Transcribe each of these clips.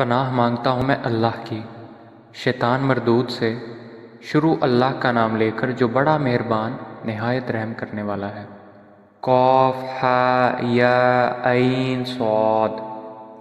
پناہ مانگتا ہوں میں اللہ کی شیطان مردود سے۔ شروع اللہ کا نام لے کر جو بڑا مہربان نہایت رحم کرنے والا ہے۔ قاف ہا یا عین صاد۔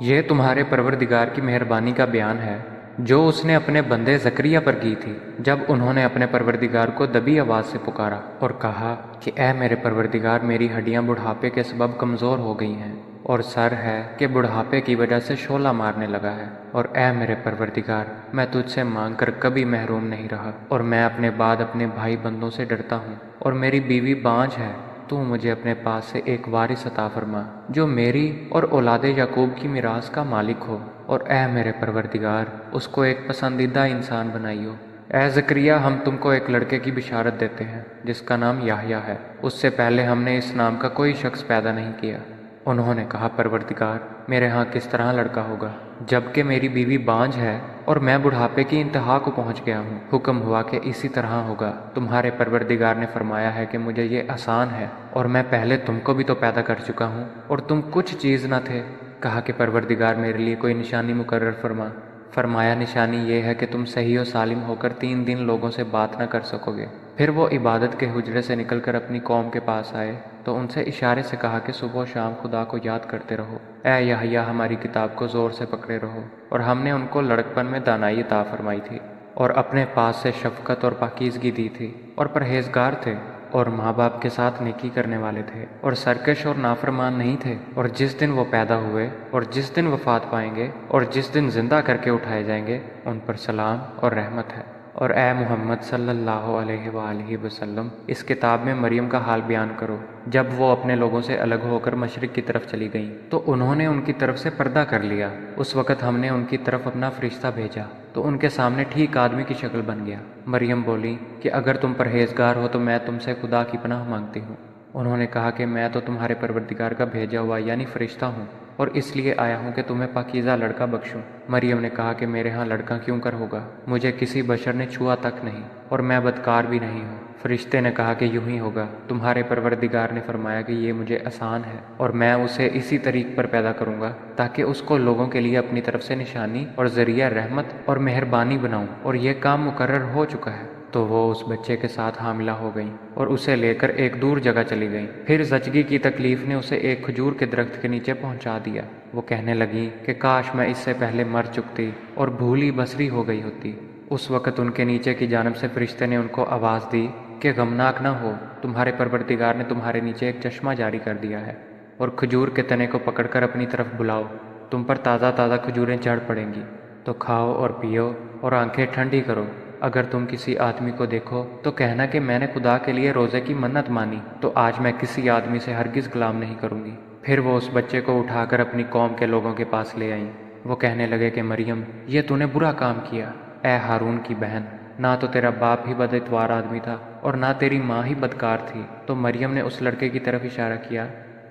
یہ تمہارے پروردگار کی مہربانی کا بیان ہے جو اس نے اپنے بندے زکریا پر کی تھی جب انہوں نے اپنے پروردگار کو دبی آواز سے پکارا اور کہا کہ اے میرے پروردگار، میری ہڈیاں بڑھاپے کے سبب کمزور ہو گئی ہیں اور سر ہے کہ بڑھاپے کی وجہ سے شعلہ مارنے لگا ہے، اور اے میرے پروردگار، میں تجھ سے مانگ کر کبھی محروم نہیں رہا، اور میں اپنے بعد اپنے بھائی بندوں سے ڈرتا ہوں، اور میری بیوی بانجھ ہے۔ تو مجھے اپنے پاس سے ایک وارث عطا فرما جو میری اور اولاد یعقوب کی میراث کا مالک ہو، اور اے میرے پروردگار، اس کو ایک پسندیدہ انسان بنائیو۔ اے زکریا، ہم تم کو ایک لڑکے کی بشارت دیتے ہیں جس کا نام یحییٰ ہے۔ اس سے پہلے ہم نے اس نام کا کوئی شخص پیدا نہیں کیا۔ انہوں نے کہا، پروردگار، میرے ہاں کس طرح لڑکا ہوگا جبکہ میری بیوی بانجھ ہے اور میں بڑھاپے کی انتہا کو پہنچ گیا ہوں۔ حکم ہوا کہ اسی طرح ہوگا۔ تمہارے پروردگار نے فرمایا ہے کہ مجھے یہ آسان ہے، اور میں پہلے تم کو بھی تو پیدا کر چکا ہوں اور تم کچھ چیز نہ تھے۔ کہا کہ پروردگار، میرے لیے کوئی نشانی مقرر فرما۔ فرمایا، نشانی یہ ہے کہ تم صحیح و سالم ہو کر 3 دن لوگوں سے بات نہ کر سکو گے۔ پھر وہ عبادت کے حجرے سے نکل کر اپنی قوم کے پاس آئے تو ان سے اشارے سے کہا کہ صبح و شام خدا کو یاد کرتے رہو۔ اے یحییٰ، ہماری کتاب کو زور سے پکڑے رہو۔ اور ہم نے ان کو لڑکپن میں دانائی عطا فرمائی تھی، اور اپنے پاس سے شفقت اور پاکیزگی دی تھی، اور پرہیزگار تھے، اور ماں باپ کے ساتھ نیکی کرنے والے تھے، اور سرکش اور نافرمان نہیں تھے۔ اور جس دن وہ پیدا ہوئے اور جس دن وفات پائیں گے اور جس دن زندہ کر کے اٹھائے جائیں گے، ان پر سلام اور رحمت ہے۔ اور اے محمد صلی اللہ علیہ وآلہ وسلم، اس کتاب میں مریم کا حال بیان کرو۔ جب وہ اپنے لوگوں سے الگ ہو کر مشرق کی طرف چلی گئیں تو انہوں نے ان کی طرف سے پردہ کر لیا۔ اس وقت ہم نے ان کی طرف اپنا فرشتہ بھیجا تو ان کے سامنے ٹھیک آدمی کی شکل بن گیا۔ مریم بولی کہ اگر تم پرہیزگار ہو تو میں تم سے خدا کی پناہ مانگتی ہوں۔ انہوں نے کہا کہ میں تو تمہارے پروردگار کا بھیجا ہوا یعنی فرشتہ ہوں، اور اس لیے آیا ہوں کہ تمہیں پاکیزہ لڑکا بخشوں۔ مریم نے کہا کہ میرے ہاں لڑکا کیوں کر ہوگا؟ مجھے کسی بشر نے چھوا تک نہیں، اور میں بدکار بھی نہیں ہوں۔ فرشتے نے کہا کہ یوں ہی ہوگا، تمہارے پروردگار نے فرمایا کہ یہ مجھے آسان ہے، اور میں اسے اسی طریق پر پیدا کروں گا تاکہ اس کو لوگوں کے لیے اپنی طرف سے نشانی اور ذریعہ رحمت اور مہربانی بناؤں، اور یہ کام مقرر ہو چکا ہے۔ تو وہ اس بچے کے ساتھ حاملہ ہو گئیں اور اسے لے کر ایک دور جگہ چلی گئیں۔ پھر زچگی کی تکلیف نے اسے ایک کھجور کے درخت کے نیچے پہنچا دیا۔ وہ کہنے لگیں کہ کاش میں اس سے پہلے مر چکتی اور بھولی بسری ہو گئی ہوتی۔ اس وقت ان کے نیچے کی جانب سے فرشتے نے ان کو آواز دی کہ غمناک نہ ہو، تمہارے پروردگار نے تمہارے نیچے ایک چشمہ جاری کر دیا ہے، اور کھجور کے تنے کو پکڑ کر اپنی طرف بلاؤ، تم پر تازہ تازہ کھجوریں چڑھ پڑیں گی، تو کھاؤ اور پیو اور آنکھیں ٹھنڈی کرو۔ اگر تم کسی آدمی کو دیکھو تو کہنا کہ میں نے خدا کے لیے روزے کی منت مانی، تو آج میں کسی آدمی سے ہرگز غلام نہیں کروں گی۔ پھر وہ اس بچے کو اٹھا کر اپنی قوم کے لوگوں کے پاس لے آئیں۔ وہ کہنے لگے کہ مریم، یہ تو نے برا کام کیا۔ اے ہارون کی بہن، نہ تو تیرا باپ ہی بد اتوار آدمی تھا اور نہ تیری ماں ہی بدکار تھی۔ تو مریم نے اس لڑکے کی طرف اشارہ کیا۔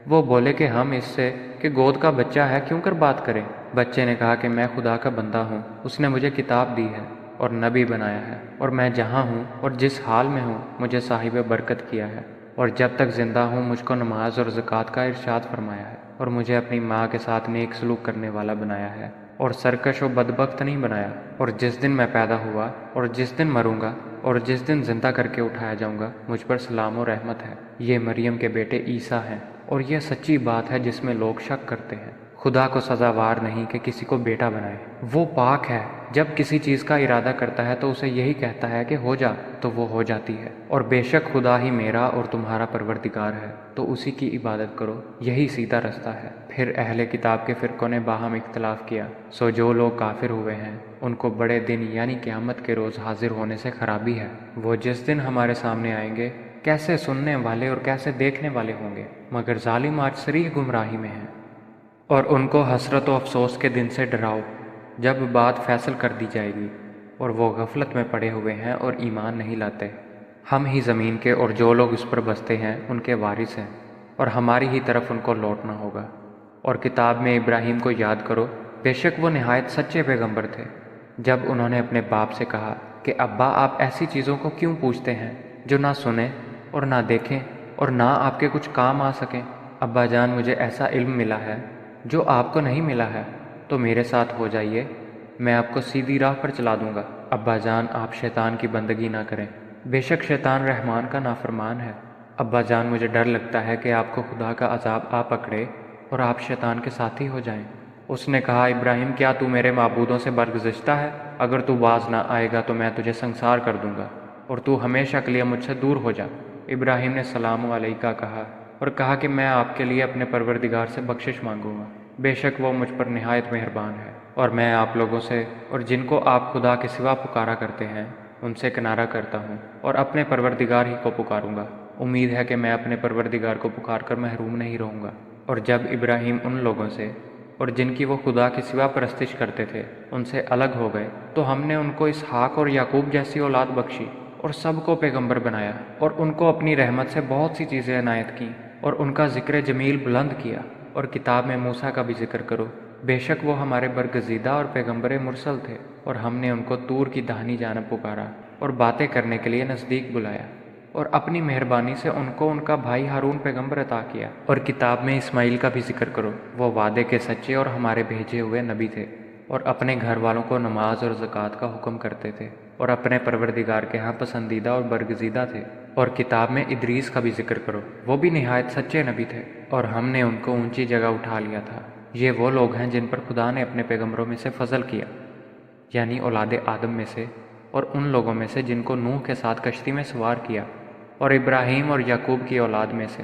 وہ بولے کہ ہم اس سے کہ گود کا بچہ ہے کیوں کر بات کریں؟ بچے نے کہا کہ میں خدا کا بندہ ہوں، اس نے مجھے کتاب دی ہے اور نبی بنایا ہے، اور میں جہاں ہوں اور جس حال میں ہوں مجھے صاحب برکت کیا ہے، اور جب تک زندہ ہوں مجھ کو نماز اور زکوٰۃ کا ارشاد فرمایا ہے، اور مجھے اپنی ماں کے ساتھ نیک سلوک کرنے والا بنایا ہے، اور سرکش و بدبخت نہیں بنایا۔ اور جس دن میں پیدا ہوا اور جس دن مروں گا اور جس دن زندہ کر کے اٹھایا جاؤں گا، مجھ پر سلام و رحمت ہے۔ یہ مریم کے بیٹے عیسیٰ ہیں، اور یہ سچی بات ہے جس میں لوگ شک کرتے ہیں۔ خدا کو سزاوار نہیں کہ کسی کو بیٹا بنائے۔ وہ پاک ہے، جب کسی چیز کا ارادہ کرتا ہے تو اسے یہی کہتا ہے کہ ہو جا، تو وہ ہو جاتی ہے۔ اور بے شک خدا ہی میرا اور تمہارا پروردگار ہے، تو اسی کی عبادت کرو، یہی سیدھا رستہ ہے۔ پھر اہل کتاب کے فرقوں نے باہم اختلاف کیا، سو جو لوگ کافر ہوئے ہیں ان کو بڑے دن یعنی قیامت کے روز حاضر ہونے سے خرابی ہے۔ وہ جس دن ہمارے سامنے آئیں گے کیسے سننے والے اور کیسے دیکھنے والے ہوں گے، مگر ظالم آج صریح گمراہی میں ہیں۔ اور ان کو حسرت و افسوس کے دن سے ڈراؤ جب بات فیصل کر دی جائے گی، اور وہ غفلت میں پڑے ہوئے ہیں اور ایمان نہیں لاتے۔ ہم ہی زمین کے اور جو لوگ اس پر بستے ہیں ان کے وارث ہیں، اور ہماری ہی طرف ان کو لوٹنا ہوگا۔ اور کتاب میں ابراہیم کو یاد کرو، بے شک وہ نہایت سچے پیغمبر تھے۔ جب انہوں نے اپنے باپ سے کہا کہ ابا، آپ ایسی چیزوں کو کیوں پوچھتے ہیں جو نہ سنیں اور نہ دیکھیں اور نہ آپ کے کچھ کام آ سکیں؟ ابا جان، مجھے ایسا علم ملا ہے جو آپ کو نہیں ملا ہے، تو میرے ساتھ ہو جائیے میں آپ کو سیدھی راہ پر چلا دوں گا۔ ابا جان، آپ شیطان کی بندگی نہ کریں، بے شک شیطان رحمان کا نافرمان ہے۔ ابا جان، مجھے ڈر لگتا ہے کہ آپ کو خدا کا عذاب آ پکڑے اور آپ شیطان کے ساتھی ہو جائیں۔ اس نے کہا، ابراہیم، کیا تو میرے معبودوں سے برگزشتہ ہے؟ اگر تو باز نہ آئے گا تو میں تجھے سنسار کر دوں گا اور تو ہمیشہ کے لیے مجھ سے دور ہو جا۔ ابراہیم نے سلام علیکہ کہا اور کہا کہ میں آپ کے لیے اپنے پروردگار سے بخشش مانگوں گا، بے شک وہ مجھ پر نہایت مہربان ہے، اور میں آپ لوگوں سے اور جن کو آپ خدا کے سوا پکارا کرتے ہیں ان سے کنارہ کرتا ہوں اور اپنے پروردگار ہی کو پکاروں گا۔ امید ہے کہ میں اپنے پروردگار کو پکار کر محروم نہیں رہوں گا۔ اور جب ابراہیم ان لوگوں سے اور جن کی وہ خدا کے سوا پرستش کرتے تھے ان سے الگ ہو گئے تو ہم نے ان کو اسحاق اور یعقوب جیسی اولاد بخشی اور سب کو پیغمبر بنایا، اور ان کو اپنی رحمت سے بہت سی چیزیں عنایت کیں اور ان کا ذکر جمیل بلند کیا۔ اور کتاب میں موسیٰ کا بھی ذکر کرو، بے شک وہ ہمارے برگزیدہ اور پیغمبر مرسل تھے، اور ہم نے ان کو طور کی داہنی جانب پکارا اور باتیں کرنے کے لیے نزدیک بلایا، اور اپنی مہربانی سے ان کو ان کا بھائی ہارون پیغمبر عطا کیا۔ اور کتاب میں اسماعیل کا بھی ذکر کرو، وہ وعدے کے سچے اور ہمارے بھیجے ہوئے نبی تھے، اور اپنے گھر والوں کو نماز اور زکوٰۃ کا حکم کرتے تھے، اور اپنے پروردگار کے ہاں پسندیدہ اور برگزیدہ تھے۔ اور کتاب میں ادریس کا بھی ذکر کرو، وہ بھی نہایت سچے نبی تھے، اور ہم نے ان کو اونچی جگہ اٹھا لیا تھا۔ یہ وہ لوگ ہیں جن پر خدا نے اپنے پیغمبروں میں سے فضل کیا، یعنی اولاد آدم میں سے، اور ان لوگوں میں سے جن کو نوح کے ساتھ کشتی میں سوار کیا، اور ابراہیم اور یعقوب کی اولاد میں سے،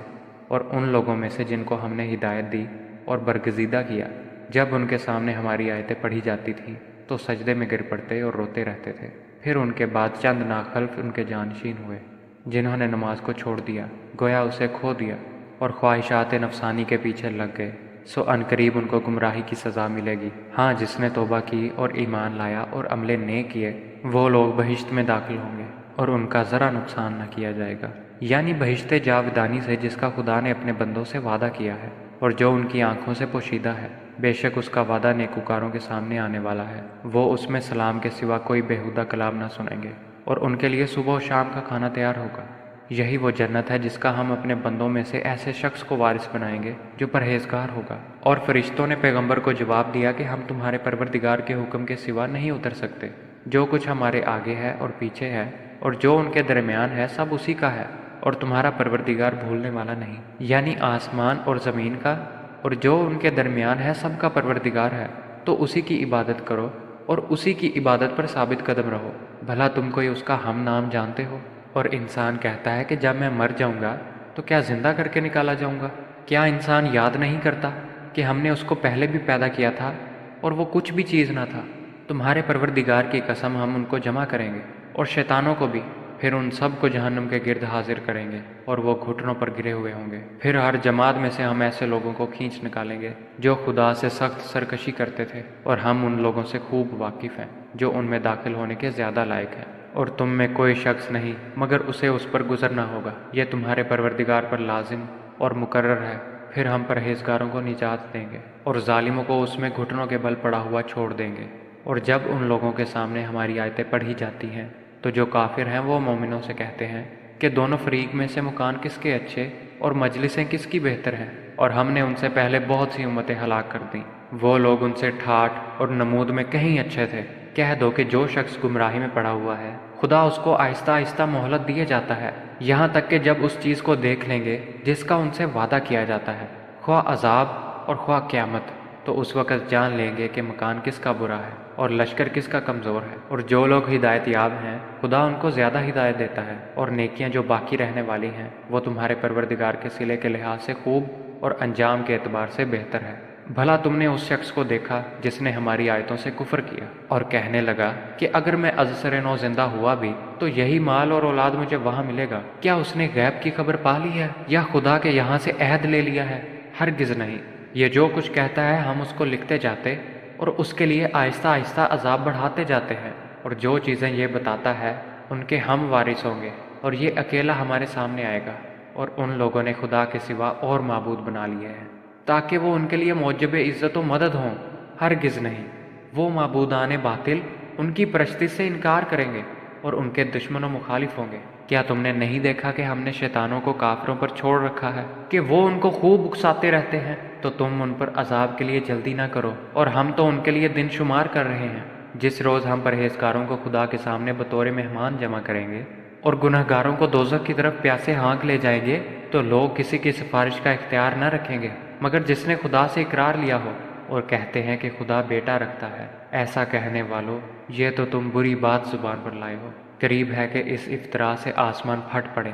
اور ان لوگوں میں سے جن کو ہم نے ہدایت دی اور برگزیدہ کیا۔ جب ان کے سامنے ہماری آیتیں پڑھی جاتی تھیں تو سجدے میں گر پڑتے اور روتے رہتے تھے۔ پھر ان کے بعد چند ناخلف ان کے جانشین ہوئے جنہوں نے نماز کو چھوڑ دیا، گویا اسے کھو دیا، اور خواہشات نفسانی کے پیچھے لگ گئے، سو عنقریب ان کو گمراہی کی سزا ملے گی۔ ہاں، جس نے توبہ کی اور ایمان لایا اور عمل نیک کیے، وہ لوگ بہشت میں داخل ہوں گے اور ان کا ذرا نقصان نہ کیا جائے گا، یعنی بہشت جاودانی سے جس کا خدا نے اپنے بندوں سے وعدہ کیا ہے اور جو ان کی آنکھوں سے پوشیدہ ہے۔ بے شک اس کا وعدہ نیکوکاروں کے سامنے آنے والا ہے، وہ اس میں سلام کے سوا کوئی بیہودہ کلام نہ سنیں گے، اور ان کے لیے صبح و شام کا کھانا تیار ہوگا۔ یہی وہ جنت ہے جس کا ہم اپنے بندوں میں سے ایسے شخص کو وارث بنائیں گے جو پرہیزگار ہوگا۔ اور فرشتوں نے پیغمبر کو جواب دیا کہ ہم تمہارے پروردگار کے حکم کے سوا نہیں اتر سکتے۔ جو کچھ ہمارے آگے ہے اور پیچھے ہے اور جو ان کے درمیان ہے سب اسی کا ہے، اور تمہارا پروردگار بھولنے والا نہیں، یعنی آسمان اور زمین کا اور جو ان کے درمیان ہے سب کا پروردگار ہے، تو اسی کی عبادت کرو اور اسی کی عبادت پر ثابت قدم رہو۔ بھلا تم کوئی اس کا ہم نام جانتے ہو؟ اور انسان کہتا ہے کہ جب میں مر جاؤں گا تو کیا زندہ کر کے نکالا جاؤں گا؟ کیا انسان یاد نہیں کرتا کہ ہم نے اس کو پہلے بھی پیدا کیا تھا اور وہ کچھ بھی چیز نہ تھا؟ تمہارے پروردگار کی قسم، ہم ان کو جمع کریں گے اور شیطانوں کو بھی، پھر ان سب کو جہنم کے گرد حاضر کریں گے اور وہ گھٹنوں پر گرے ہوئے ہوں گے۔ پھر ہر جماعت میں سے ہم ایسے لوگوں کو کھینچ نکالیں گے جو خدا سے سخت سرکشی کرتے تھے، اور ہم ان لوگوں سے خوب واقف ہیں جو ان میں داخل ہونے کے زیادہ لائق ہیں۔ اور تم میں کوئی شخص نہیں مگر اسے اس پر گزرنا ہوگا، یہ تمہارے پروردگار پر لازم اور مقرر ہے۔ پھر ہم پرہیزگاروں کو نجات دیں گے اور ظالموں کو اس میں گھٹنوں کے بل پڑا ہوا چھوڑ دیں گے۔ اور جب ان لوگوں کے سامنے ہماری آیتیں پڑھی جاتی ہیں تو جو کافر ہیں وہ مومنوں سے کہتے ہیں کہ دونوں فریق میں سے مکان کس کے اچھے اور مجلسیں کس کی بہتر ہیں، اور ہم نے ان سے پہلے بہت سی امتیں ہلاک کر دیں، وہ لوگ ان سے ٹھاٹھ اور نمود میں کہیں اچھے تھے۔ کہہ دو کہ جو شخص گمراہی میں پڑا ہوا ہے خدا اس کو آہستہ آہستہ مہلت دیے جاتا ہے، یہاں تک کہ جب اس چیز کو دیکھ لیں گے جس کا ان سے وعدہ کیا جاتا ہے، خواہ عذاب اور خواہ قیامت، تو اس وقت جان لیں گے کہ مکان کس کا برا ہے اور لشکر کس کا کمزور ہے۔ اور جو لوگ ہدایت یاب ہیں خدا ان کو زیادہ ہدایت دیتا ہے، اور نیکیاں جو باقی رہنے والی ہیں وہ تمہارے پروردگار کے صلے کے لحاظ سے خوب اور انجام کے اعتبار سے بہتر ہے۔ بھلا تم نے اس شخص کو دیکھا جس نے ہماری آیتوں سے کفر کیا اور کہنے لگا کہ اگر میں ازسر نو زندہ ہوا بھی تو یہی مال اور اولاد مجھے وہاں ملے گا؟ کیا اس نے غیب کی خبر پا لی ہے یا خدا کے یہاں سے عہد لے لیا ہے؟ ہرگز نہیں۔ یہ جو کچھ کہتا ہے ہم اس کو لکھتے جاتے اور اس کے لیے آہستہ آہستہ عذاب بڑھاتے جاتے ہیں، اور جو چیزیں یہ بتاتا ہے ان کے ہم وارث ہوں گے، اور یہ اکیلا ہمارے سامنے آئے گا۔ اور ان لوگوں نے خدا کے سوا اور معبود بنا لیے ہیں تاکہ وہ ان کے لیے موجب عزت و مدد ہوں۔ ہرگز نہیں، وہ معبودان باطل ان کی پرستی سے انکار کریں گے اور ان کے دشمن و مخالف ہوں گے۔ کیا تم نے نہیں دیکھا کہ ہم نے شیطانوں کو کافروں پر چھوڑ رکھا ہے کہ وہ ان کو خوب اکساتے رہتے ہیں؟ تو تم ان پر عذاب کے لیے جلدی نہ کرو، اور ہم تو ان کے لیے دن شمار کر رہے ہیں۔ جس روز ہم پرہیزگاروں کو خدا کے سامنے بطور مہمان جمع کریں گے اور گنہگاروں کو دوزخ کی طرف پیاسے ہانک لے جائیں گے تو لوگ کسی کی سفارش کا اختیار نہ رکھیں گے مگر جس نے خدا سے اقرار لیا ہو اور کہتے ہیں کہ خدا بیٹا رکھتا ہے۔ ایسا کہنے والوں، یہ تو تم بری بات زبان پر لائے ہو۔ قریب ہے کہ اس افطرا سے آسمان پھٹ پڑے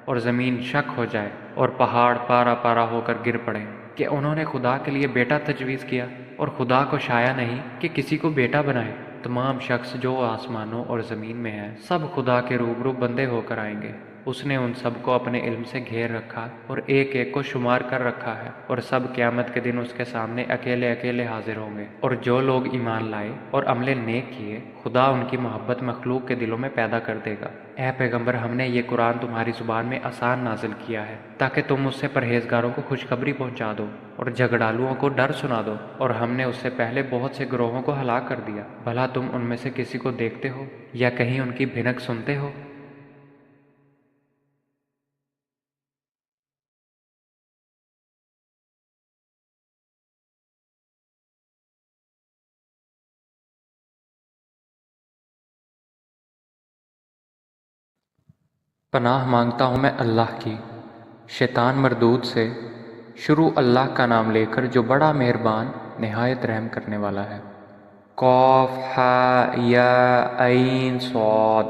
اور زمین شک ہو جائے اور پہاڑ پارا پارا ہو کر گر پڑے کہ انہوں نے خدا کے لیے بیٹا تجویز کیا اور خدا کو شایع نہیں کہ کسی کو بیٹا بنائے۔ تمام شخص جو آسمانوں اور زمین میں ہیں سب خدا کے روبرو بندے ہو کر آئیں گے۔ اس نے ان سب کو اپنے علم سے گھیر رکھا اور ایک ایک کو شمار کر رکھا ہے، اور سب قیامت کے دن اس کے سامنے اکیلے اکیلے حاضر ہوں گے۔ اور جو لوگ ایمان لائے اور عمل نیک کیے، خدا ان کی محبت مخلوق کے دلوں میں پیدا کر دے گا۔ اے پیغمبر، ہم نے یہ قرآن تمہاری زبان میں آسان نازل کیا ہے تاکہ تم اس سے پرہیزگاروں کو خوشخبری پہنچا دو اور جھگڑالوؤں کو ڈر سنا دو، اور ہم نے اس سے پہلے بہت سے گروہوں کو ہلاک کر دیا۔ بھلا تم ان میں سے کسی کو دیکھتے ہو یا کہیں ان کی بھنک سنتے ہو؟ پناہ مانگتا ہوں میں اللہ کی شیطان مردود سے۔ شروع اللہ کا نام لے کر جو بڑا مہربان نہایت رحم کرنے والا ہے۔ قاف ہا یا عین صاد۔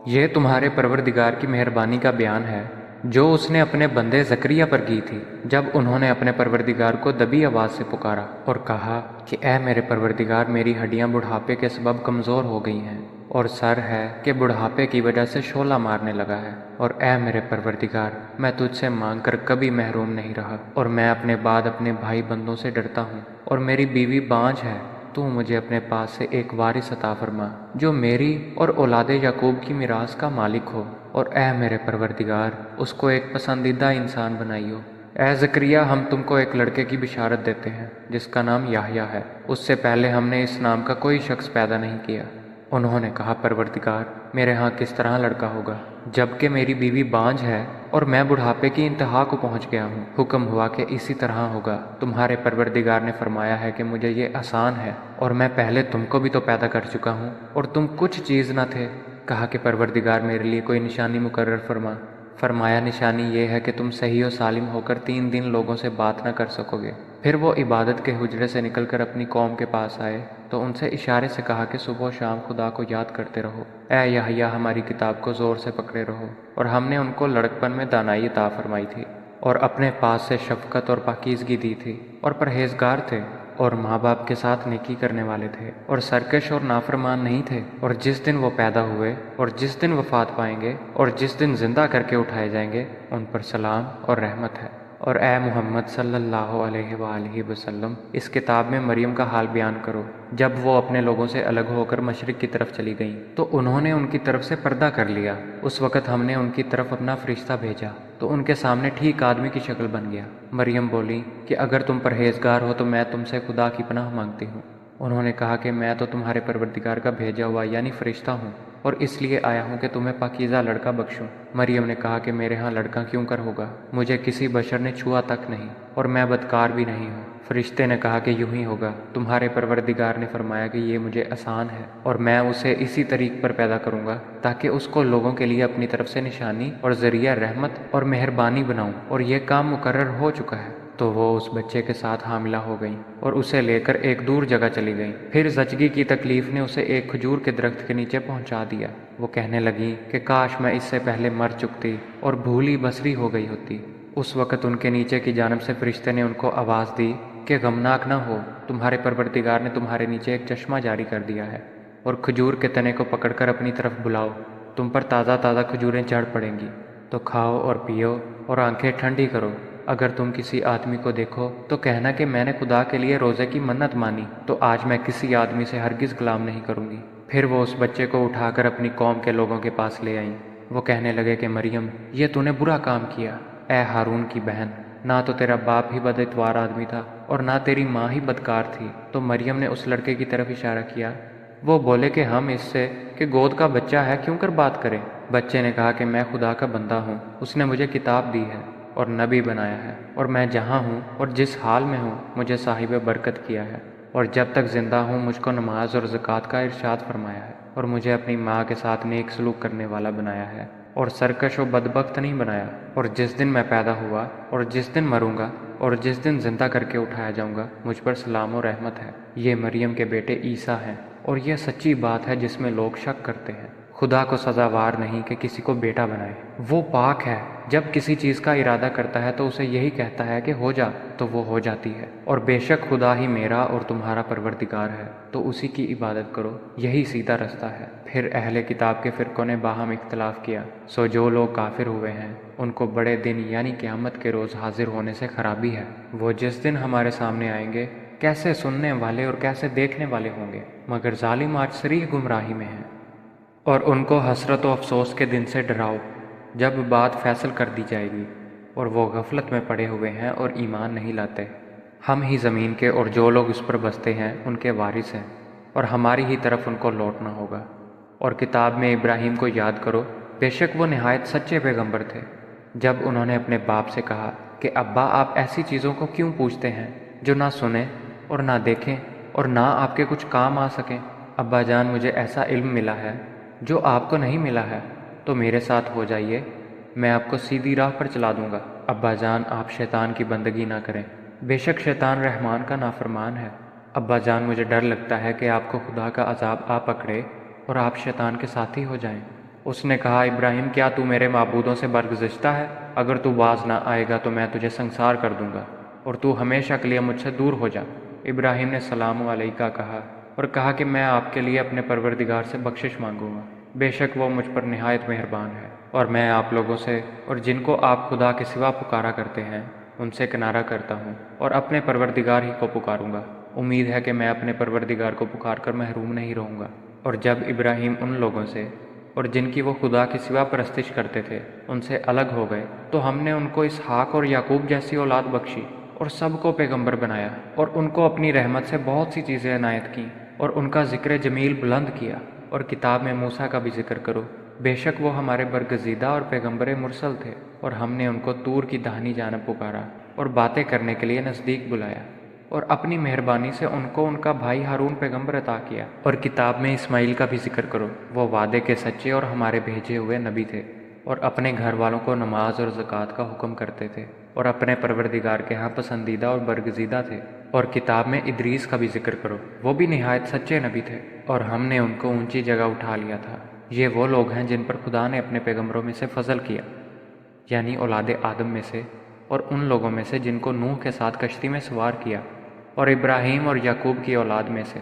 یہ تمہارے پروردگار کی مہربانی کا بیان ہے جو اس نے اپنے بندے زکریا پر کی تھی جب انہوں نے اپنے پروردگار کو دبی آواز سے پکارا اور کہا کہ اے میرے پروردگار، میری ہڈیاں بڑھاپے کے سبب کمزور ہو گئی ہیں اور سر ہے کہ بڑھاپے کی وجہ سے شعلہ مارنے لگا ہے، اور اے میرے پروردگار، میں تجھ سے مانگ کر کبھی محروم نہیں رہا، اور میں اپنے بعد اپنے بھائی بندوں سے ڈرتا ہوں، اور میری بیوی بانجھ ہے۔ تو مجھے اپنے پاس سے ایک وارث عطا فرما جو میری اور اولاد یعقوب کی میراث کا مالک ہو، اور اے میرے پروردگار، اس کو ایک پسندیدہ انسان بنائیو۔ اے زکریا، ہم تم کو ایک لڑکے کی بشارت دیتے ہیں جس کا نام یحییٰ ہے۔ اس سے پہلے ہم نے اس نام کا کوئی شخص پیدا نہیں کیا۔ انہوں نے کہا، پروردگار، میرے ہاں کس طرح لڑکا ہوگا جبکہ میری بیوی بانجھ ہے اور میں بڑھاپے کی انتہا کو پہنچ گیا ہوں؟ حکم ہوا کہ اسی طرح ہوگا۔ تمہارے پروردگار نے فرمایا ہے کہ مجھے یہ آسان ہے، اور میں پہلے تم کو بھی تو پیدا کر چکا ہوں اور تم کچھ چیز نہ تھے۔ کہا کہ پروردگار، میرے لیے کوئی نشانی مقرر فرما۔ فرمایا، نشانی یہ ہے کہ تم صحیح و سالم ہو کر 3 دن لوگوں سے بات نہ کر سکو گے۔ پھر وہ عبادت کے حجرے سے نکل کر اپنی قوم کے پاس آئے تو ان سے اشارے سے کہا کہ صبح و شام خدا کو یاد کرتے رہو۔ اے یحییٰ، ہماری کتاب کو زور سے پکڑے رہو۔ اور ہم نے ان کو لڑکپن میں دانائی عطا فرمائی تھی اور اپنے پاس سے شفقت اور پاکیزگی دی تھی، اور پرہیزگار تھے اور ماں باپ کے ساتھ نیکی کرنے والے تھے اور سرکش اور نافرمان نہیں تھے۔ اور جس دن وہ پیدا ہوئے اور جس دن وفات پائیں گے اور جس دن زندہ کر کے اٹھائے جائیں گے، ان پر سلام اور رحمت ہے۔ اور اے محمد صلی اللہ علیہ وآلہ وسلم، اس کتاب میں مریم کا حال بیان کرو۔ جب وہ اپنے لوگوں سے الگ ہو کر مشرق کی طرف چلی گئیں تو انہوں نے ان کی طرف سے پردہ کر لیا۔ اس وقت ہم نے ان کی طرف اپنا فرشتہ بھیجا تو ان کے سامنے ٹھیک آدمی کی شکل بن گیا۔ مریم بولی کہ اگر تم پرہیزگار ہو تو میں تم سے خدا کی پناہ مانگتی ہوں۔ انہوں نے کہا کہ میں تو تمہارے پروردگار کا بھیجا ہوا یعنی فرشتہ ہوں، اور اس لیے آیا ہوں کہ تمہیں پاکیزہ لڑکا بخشوں۔ مریم نے کہا کہ میرے ہاں لڑکا کیوں کر ہوگا؟ مجھے کسی بشر نے چھوا تک نہیں اور میں بدکار بھی نہیں ہوں۔ فرشتے نے کہا کہ یوں ہی ہوگا، تمہارے پروردگار نے فرمایا کہ یہ مجھے آسان ہے، اور میں اسے اسی طریق پر پیدا کروں گا تاکہ اس کو لوگوں کے لیے اپنی طرف سے نشانی اور ذریعہ رحمت اور مہربانی بناؤں، اور یہ کام مقرر ہو چکا ہے۔ تو وہ اس بچے کے ساتھ حاملہ ہو گئیں اور اسے لے کر ایک دور جگہ چلی گئیں۔ پھر زچگی کی تکلیف نے اسے ایک کھجور کے درخت کے نیچے پہنچا دیا۔ وہ کہنے لگیں کہ کاش میں اس سے پہلے مر چکتی اور بھولی بسری ہو گئی ہوتی۔ اس وقت ان کے نیچے کی جانب سے فرشتے نے ان کو آواز دی کہ غمناک نہ ہو، تمہارے پروردگار نے تمہارے نیچے ایک چشمہ جاری کر دیا ہے، اور کھجور کے تنے کو پکڑ کر اپنی طرف بلاؤ، تم پر تازہ تازہ کھجوریں چڑھ پڑیں گی، تو کھاؤ اور پیو اور آنکھیں ٹھنڈی کرو۔ اگر تم کسی آدمی کو دیکھو تو کہنا کہ میں نے خدا کے لیے روزے کی منت مانی، تو آج میں کسی آدمی سے ہرگز کلام نہیں کروں گی۔ پھر وہ اس بچے کو اٹھا کر اپنی قوم کے لوگوں کے پاس لے آئیں۔ وہ کہنے لگے کہ مریم، یہ تو نے برا کام کیا۔ اے ہارون کی بہن، نہ تو تیرا باپ ہی بد اتوار آدمی تھا اور نہ تیری ماں ہی بدکار تھی۔ تو مریم نے اس لڑکے کی طرف اشارہ کیا۔ وہ بولے کہ ہم اس سے کہ گود کا بچہ ہے کیوں کر بات کریں؟ بچے نے کہا کہ میں خدا کا بندہ ہوں، اس نے مجھے کتاب دی ہے اور نبی بنایا ہے، اور میں جہاں ہوں اور جس حال میں ہوں مجھے صاحب برکت کیا ہے، اور جب تک زندہ ہوں مجھ کو نماز اور زکوٰۃ کا ارشاد فرمایا ہے، اور مجھے اپنی ماں کے ساتھ نیک سلوک کرنے والا بنایا ہے، اور سرکش و بدبخت نہیں بنایا۔ اور جس دن میں پیدا ہوا اور جس دن مروں گا اور جس دن زندہ کر کے اٹھایا جاؤں گا، مجھ پر سلام و رحمت ہے۔ یہ مریم کے بیٹے عیسیٰ ہیں، اور یہ سچی بات ہے جس میں لوگ شک کرتے ہیں۔ خدا کو سزاوار نہیں کہ کسی کو بیٹا بنائے، وہ پاک ہے۔ جب کسی چیز کا ارادہ کرتا ہے تو اسے یہی کہتا ہے کہ ہو جا، تو وہ ہو جاتی ہے۔ اور بے شک خدا ہی میرا اور تمہارا پروردگار ہے، تو اسی کی عبادت کرو، یہی سیدھا رستہ ہے۔ پھر اہل کتاب کے فرقوں نے باہم اختلاف کیا، سو جو لوگ کافر ہوئے ہیں ان کو بڑے دن یعنی قیامت کے روز حاضر ہونے سے خرابی ہے۔ وہ جس دن ہمارے سامنے آئیں گے کیسے سننے والے اور کیسے دیکھنے والے ہوں گے، مگر ظالم آج صریح گمراہی میں ہیں۔ اور ان کو حسرت و افسوس کے دن سے ڈراؤ جب بات فیصل کر دی جائے گی، اور وہ غفلت میں پڑے ہوئے ہیں اور ایمان نہیں لاتے۔ ہم ہی زمین کے اور جو لوگ اس پر بستے ہیں ان کے وارث ہیں، اور ہماری ہی طرف ان کو لوٹنا ہوگا۔ اور کتاب میں ابراہیم کو یاد کرو، بے شک وہ نہایت سچے پیغمبر تھے۔ جب انہوں نے اپنے باپ سے کہا کہ ابا آپ ایسی چیزوں کو کیوں پوچھتے ہیں جو نہ سنیں اور نہ دیکھیں اور نہ آپ کے کچھ کام آ سکیں؟ ابا جان مجھے ایسا علم ملا ہے جو آپ کو نہیں ملا ہے، تو میرے ساتھ ہو جائیے، میں آپ کو سیدھی راہ پر چلا دوں گا۔ ابا جان آپ شیطان کی بندگی نہ کریں، بے شک شیطان رحمان کا نافرمان ہے۔ ابا جان مجھے ڈر لگتا ہے کہ آپ کو خدا کا عذاب آ پکڑے اور آپ شیطان کے ساتھی ہو جائیں۔ اس نے کہا ابراہیم کیا تو میرے معبودوں سے برگزشتہ ہے؟ اگر تو باز نہ آئے گا تو میں تجھے سنسار کر دوں گا، اور تو ہمیشہ کے لیے مجھ سے دور ہو جا۔ ابراہیم نے سلام علیکہ کہا اور کہا کہ میں آپ کے لیے اپنے پروردگار سے بخشش مانگوں گا، بے شک وہ مجھ پر نہایت مہربان ہے۔ اور میں آپ لوگوں سے اور جن کو آپ خدا کے سوا پکارا کرتے ہیں ان سے کنارہ کرتا ہوں، اور اپنے پروردگار ہی کو پکاروں گا۔ امید ہے کہ میں اپنے پروردگار کو پکار کر محروم نہیں رہوں گا۔ اور جب ابراہیم ان لوگوں سے اور جن کی وہ خدا کے سوا پرستش کرتے تھے ان سے الگ ہو گئے، تو ہم نے ان کو اسحاق اور یعقوب جیسی اولاد بخشی، اور سب کو پیغمبر بنایا، اور ان کو اپنی رحمت سے بہت سی چیزیں عنایت کیں، اور ان کا ذکر جمیل بلند کیا۔ اور کتاب میں موسیٰ کا بھی ذکر کرو، بے شک وہ ہمارے برگزیدہ اور پیغمبر مرسل تھے، اور ہم نے ان کو طور کی داہنی جانب پکارا اور باتیں کرنے کے لیے نزدیک بلایا، اور اپنی مہربانی سے ان کو ان کا بھائی ہارون پیغمبر عطا کیا۔ اور کتاب میں اسماعیل کا بھی ذکر کرو، وہ وعدے کے سچے اور ہمارے بھیجے ہوئے نبی تھے، اور اپنے گھر والوں کو نماز اور زکوٰۃ کا حکم کرتے تھے، اور اپنے پروردگار کے ہاں پسندیدہ اور برگزیدہ تھے۔ اور کتاب میں ادریس کا بھی ذکر کرو، وہ بھی نہایت سچے نبی تھے، اور ہم نے ان کو اونچی جگہ اٹھا لیا تھا۔ یہ وہ لوگ ہیں جن پر خدا نے اپنے پیغمبروں میں سے فضل کیا، یعنی اولاد آدم میں سے، اور ان لوگوں میں سے جن کو نوح کے ساتھ کشتی میں سوار کیا، اور ابراہیم اور یعقوب کی اولاد میں سے،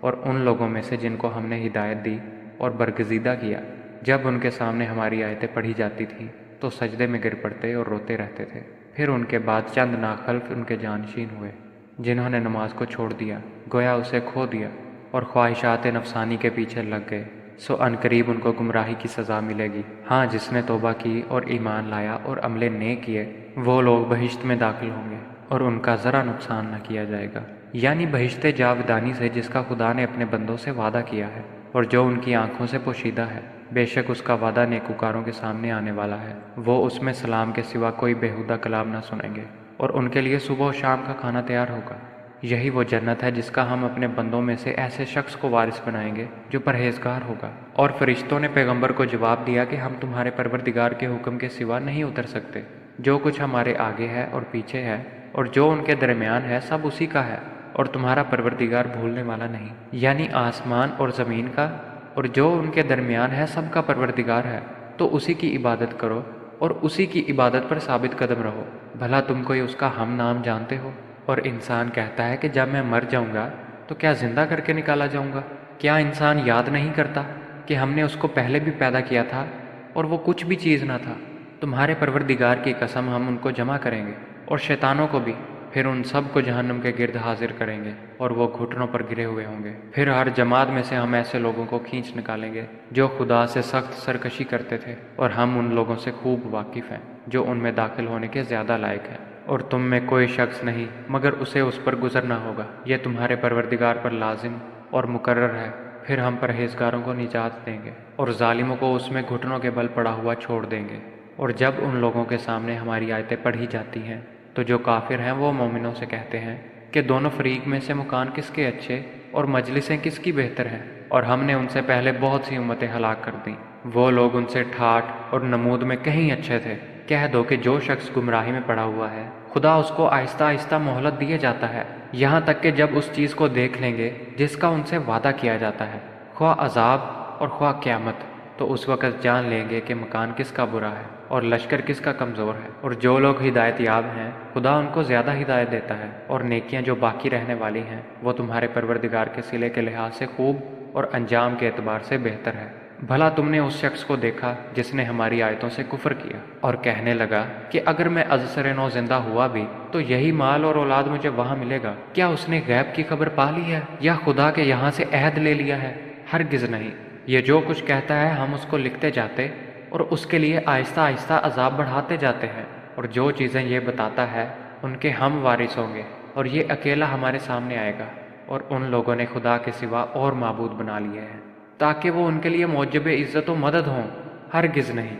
اور ان لوگوں میں سے جن کو ہم نے ہدایت دی اور برگزیدہ کیا۔ جب ان کے سامنے ہماری آیتیں پڑھی جاتی تھیں تو سجدے میں گر پڑتے اور روتے رہتے تھے۔ پھر ان کے بعد چند ناخلف ان کے جانشین ہوئے جنہوں نے نماز کو چھوڑ دیا، گویا اسے کھو دیا، اور خواہشات نفسانی کے پیچھے لگ گئے، سو عنقریب ان کو گمراہی کی سزا ملے گی۔ ہاں جس نے توبہ کی اور ایمان لایا اور عمل نیک کیے، وہ لوگ بہشت میں داخل ہوں گے، اور ان کا ذرا نقصان نہ کیا جائے گا، یعنی بہشت جاودانی سے جس کا خدا نے اپنے بندوں سے وعدہ کیا ہے، اور جو ان کی آنکھوں سے پوشیدہ ہے۔ بے شک اس کا وعدہ نیکوکاروں کے سامنے آنے والا ہے، وہ اس میں سلام کے سوا کوئی بیہودہ کلام نہ سنیں گے، اور ان کے لیے صبح و شام کا کھانا تیار ہوگا۔ یہی وہ جنت ہے جس کا ہم اپنے بندوں میں سے ایسے شخص کو وارث بنائیں گے جو پرہیزگار ہوگا۔ اور فرشتوں نے پیغمبر کو جواب دیا کہ ہم تمہارے پروردگار کے حکم کے سوا نہیں اتر سکتے۔ جو کچھ ہمارے آگے ہے اور پیچھے ہے اور جو ان کے درمیان ہے سب اسی کا ہے، اور تمہارا پروردگار بھولنے والا نہیں۔ یعنی آسمان اور زمین کا اور جو ان کے درمیان ہے سب کا پروردگار ہے، تو اسی کی عبادت کرو اور اسی کی عبادت پر ثابت قدم رہو۔ بھلا تم کوئی اس کا ہم نام جانتے ہو؟ اور انسان کہتا ہے کہ جب میں مر جاؤں گا تو کیا زندہ کر کے نکالا جاؤں گا؟ کیا انسان یاد نہیں کرتا کہ ہم نے اس کو پہلے بھی پیدا کیا تھا اور وہ کچھ بھی چیز نہ تھا؟ تمہارے پروردگار کی قسم ہم ان کو جمع کریں گے اور شیطانوں کو بھی، پھر ان سب کو جہنم کے گرد حاضر کریں گے اور وہ گھٹنوں پر گرے ہوئے ہوں گے۔ پھر ہر جماعت میں سے ہم ایسے لوگوں کو کھینچ نکالیں گے جو خدا سے سخت سرکشی کرتے تھے، اور ہم ان لوگوں سے خوب واقف ہیں جو ان میں داخل ہونے کے زیادہ لائق ہیں۔ اور تم میں کوئی شخص نہیں مگر اسے اس پر گزرنا ہوگا، یہ تمہارے پروردگار پر لازم اور مقرر ہے۔ پھر ہم پرہیزگاروں کو نجات دیں گے اور ظالموں کو اس میں گھٹنوں کے بل پڑا ہوا چھوڑ دیں گے۔ اور جب ان لوگوں کے سامنے ہماری آیتیں پڑھی جاتی ہیں تو جو کافر ہیں وہ مومنوں سے کہتے ہیں کہ دونوں فریق میں سے مکان کس کے اچھے اور مجلسیں کس کی بہتر ہیں، اور ہم نے ان سے پہلے بہت سی امتیں ہلاک کر دیں، وہ لوگ ان سے ٹھاٹھ اور نمود میں کہیں اچھے تھے۔ کہہ دو کہ جو شخص گمراہی میں پڑا ہوا ہے خدا اس کو آہستہ آہستہ مہلت دیے جاتا ہے، یہاں تک کہ جب اس چیز کو دیکھ لیں گے جس کا ان سے وعدہ کیا جاتا ہے، خواہ عذاب اور خواہ قیامت، تو اس وقت جان لیں گے کہ مکان کس کا برا ہے اور لشکر کس کا کمزور ہے۔ اور جو لوگ ہدایت یاب ہیں خدا ان کو زیادہ ہدایت دیتا ہے، اور نیکیاں جو باقی رہنے والی ہیں وہ تمہارے پروردگار کے صلے کے لحاظ سے خوب اور انجام کے اعتبار سے بہتر ہے۔ بھلا تم نے اس شخص کو دیکھا جس نے ہماری آیتوں سے کفر کیا اور کہنے لگا کہ اگر میں ازسر نو زندہ ہوا بھی تو یہی مال اور اولاد مجھے وہاں ملے گا؟ کیا اس نے غیب کی خبر پا لی ہے یا خدا کے یہاں سے عہد لے لیا ہے؟ ہرگز نہیں۔ یہ جو کچھ کہتا ہے ہم اس کو لکھتے جاتے اور اس کے لیے آہستہ آہستہ عذاب بڑھاتے جاتے ہیں، اور جو چیزیں یہ بتاتا ہے ان کے ہم وارث ہوں گے، اور یہ اکیلا ہمارے سامنے آئے گا۔ اور ان لوگوں نے خدا کے سوا اور معبود بنا لیے ہیں تاکہ وہ ان کے لیے موجب عزت و مدد ہوں۔ ہرگز نہیں،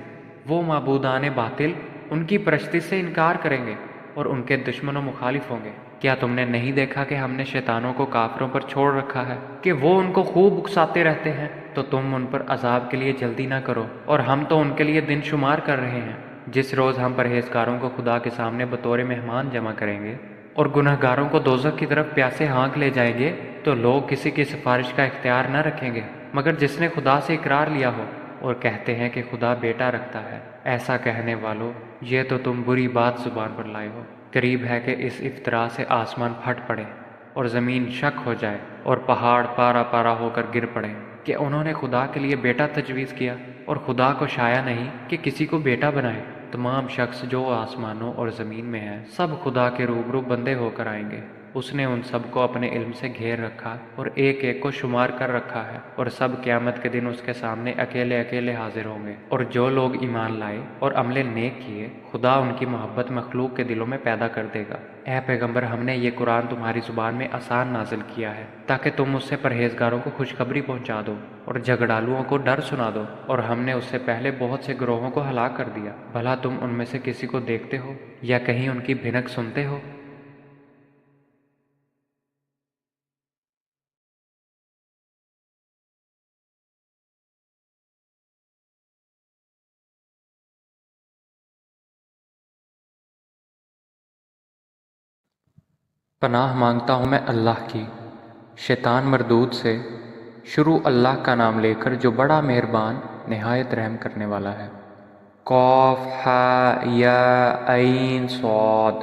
وہ معبودان باطل ان کی پرستی سے انکار کریں گے اور ان کے دشمن و مخالف ہوں گے۔ کیا تم نے نہیں دیکھا کہ ہم نے شیطانوں کو کافروں پر چھوڑ رکھا ہے کہ وہ ان کو خوب اکساتے رہتے ہیں؟ تو تم ان پر عذاب کے لیے جلدی نہ کرو، اور ہم تو ان کے لیے دن شمار کر رہے ہیں۔ جس روز ہم پرہیزگاروں کو خدا کے سامنے بطور مہمان جمع کریں گے اور گناہ گاروں کو دوزخ کی طرف پیاسے ہانک لے جائیں گے، تو لوگ کسی کی سفارش کا اختیار نہ رکھیں گے مگر جس نے خدا سے اقرار لیا ہو، اور کہتے ہیں کہ خدا بیٹا رکھتا ہے۔ ایسا کہنے والو، یہ تو تم بری بات زبان پر لائے ہو۔ قریب ہے کہ اس افطرا سے آسمان پھٹ پڑے اور زمین شک ہو جائے اور پہاڑ پارا پارا ہو کر گر پڑے، کہ انہوں نے خدا کے لیے بیٹا تجویز کیا، اور خدا کو شایع نہیں کہ کسی کو بیٹا بنائے۔ تمام شخص جو آسمانوں اور زمین میں ہیں سب خدا کے روبرو بندے ہو کر آئیں گے۔ اس نے ان سب کو اپنے علم سے گھیر رکھا اور ایک ایک کو شمار کر رکھا ہے، اور سب قیامت کے دن اس کے سامنے اکیلے اکیلے حاضر ہوں گے۔ اور جو لوگ ایمان لائے اور عمل نیک کیے خدا ان کی محبت مخلوق کے دلوں میں پیدا کر دے گا۔ اے پیغمبر، ہم نے یہ قرآن تمہاری زبان میں آسان نازل کیا ہے تاکہ تم اس سے پرہیزگاروں کو خوشخبری پہنچا دو اور جھگڑالوؤں کو ڈر سنا دو، اور ہم نے اس سے پہلے بہت سے گروہوں کو ہلاک کر دیا۔ بھلا تم ان میں سے کسی کو دیکھتے ہو یا کہیں ان کی بھنک سنتے ہو؟ پناہ مانگتا ہوں میں اللہ کی شیطان مردود سے۔ شروع اللہ کا نام لے کر جو بڑا مہربان نہایت رحم کرنے والا ہے۔ قاف ہا یا عین صاد۔